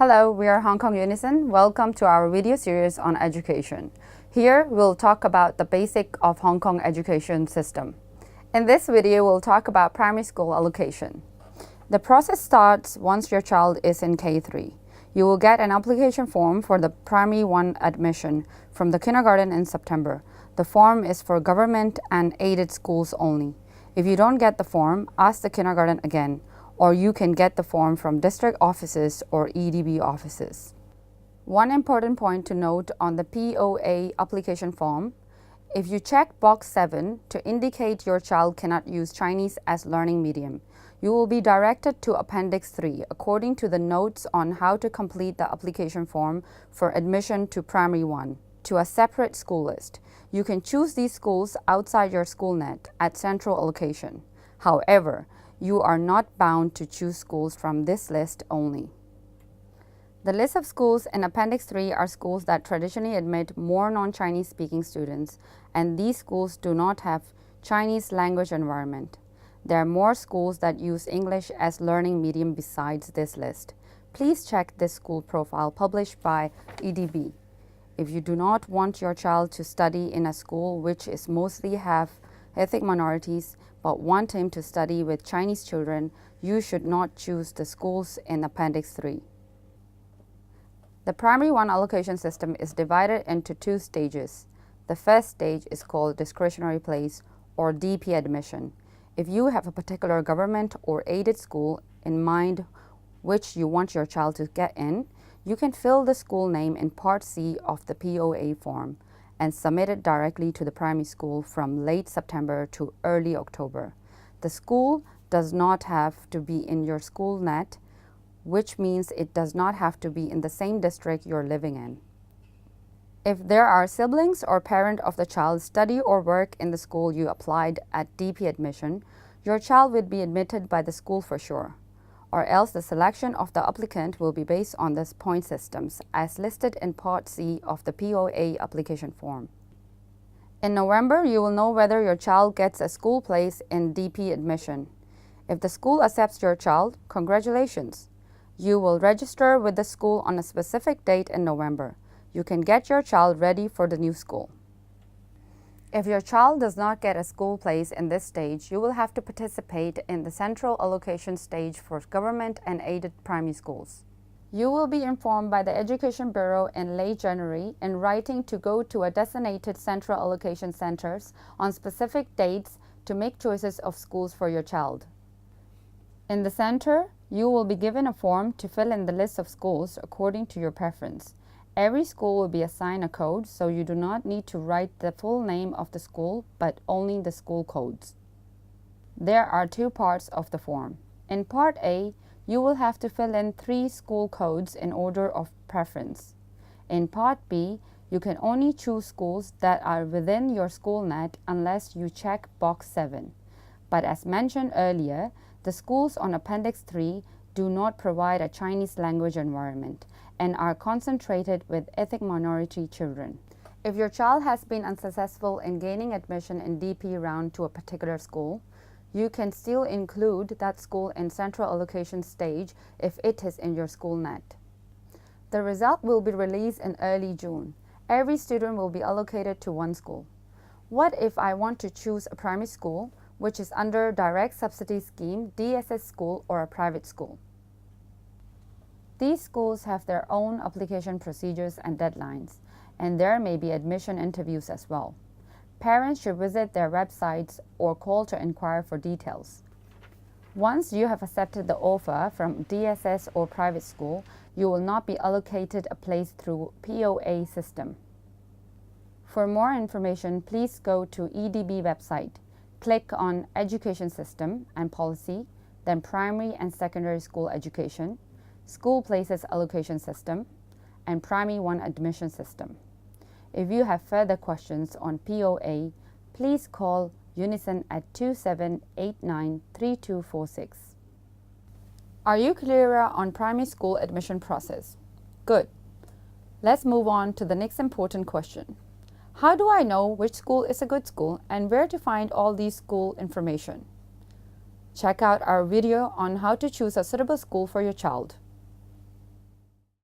Hello, we are Hong Kong Unison. Welcome to our video series on education. Here, we'll talk about the basic of Hong Kong education system. In this video, we'll talk about primary school allocation. The process starts once your child is in K3. You will get an application form for the Primary 1 admission from the kindergarten in September. The form is for government and aided schools only. If you don't get the form, ask the kindergarten again, or you can get the form from district offices or EDB offices. One important point to note on the POA application form: if you check box 7 to indicate your child cannot use Chinese as learning medium, you will be directed to Appendix 3 according to the notes on how to complete the application form for admission to Primary 1 to a separate school list. You can choose these schools outside your school net at central allocation. However, you are not bound to choose schools from this list only. The list of schools in Appendix 3 are schools that traditionally admit more non-Chinese speaking students, and these schools do not have Chinese language environment. There are more schools that use English as learning medium besides this list. Please check this school profile published by EDB. If you do not want your child to study in a school which is mostly have ethnic minorities, but want him to study with Chinese children, you should not choose the schools in Appendix 3. The Primary 1 allocation system is divided into two stages. The first stage is called discretionary place or DP admission. If you have a particular government or aided school in mind which you want your child to get in, you can fill the school name in Part C of the POA form and submit it directly to the primary school from late September to early October. The school does not have to be in your school net, which means it does not have to be in the same district you're living in. If there are siblings or parent of the child study or work in the school you applied at DP admission, your child will be admitted by the school for sure, or else the selection of the applicant will be based on the point systems as listed in Part C of the POA application form. In November, you will know whether your child gets a school place in DP admission. If the school accepts your child, congratulations! You will register with the school on a specific date in November. You can get your child ready for the new school. If your child does not get a school place in this stage, you will have to participate in the central allocation stage for government and aided primary schools. You will be informed by the Education Bureau in late January in writing to go to a designated central allocation centers on specific dates to make choices of schools for your child. In the center, you will be given a form to fill in the list of schools according to your preference. Every school will be assigned a code, so you do not need to write the full name of the school, but only the school codes. There are two parts of the form. In Part A, you will have to fill in 3 school codes in order of preference. In Part B, you can only choose schools that are within your school net unless you check box 7. But as mentioned earlier, the schools on Appendix 3 do not provide a Chinese language environment and are concentrated with ethnic minority children. If your child has been unsuccessful in gaining admission in DP round to a particular school, you can still include that school in central allocation stage if it is in your school net. The result will be released in early June. Every student will be allocated to one school. What if I want to choose a primary school, which is under direct subsidy scheme, DSS school, or a private school? These schools have their own application procedures and deadlines, and there may be admission interviews as well. Parents should visit their websites or call to inquire for details. Once you have accepted the offer from DSS or private school, you will not be allocated a place through POA system. For more information, please go to EDB website. Click on Education System and Policy, then Primary and Secondary School Education, School Places Allocation System, and Primary 1 Admission System. If you have further questions on POA, please call Unison at 2789-3246. Are you clearer on primary school admission process? Good. Let's move on to the next important question. How do I know which school is a good school and where to find all these school information? Check out our video on how to choose a suitable school for your child.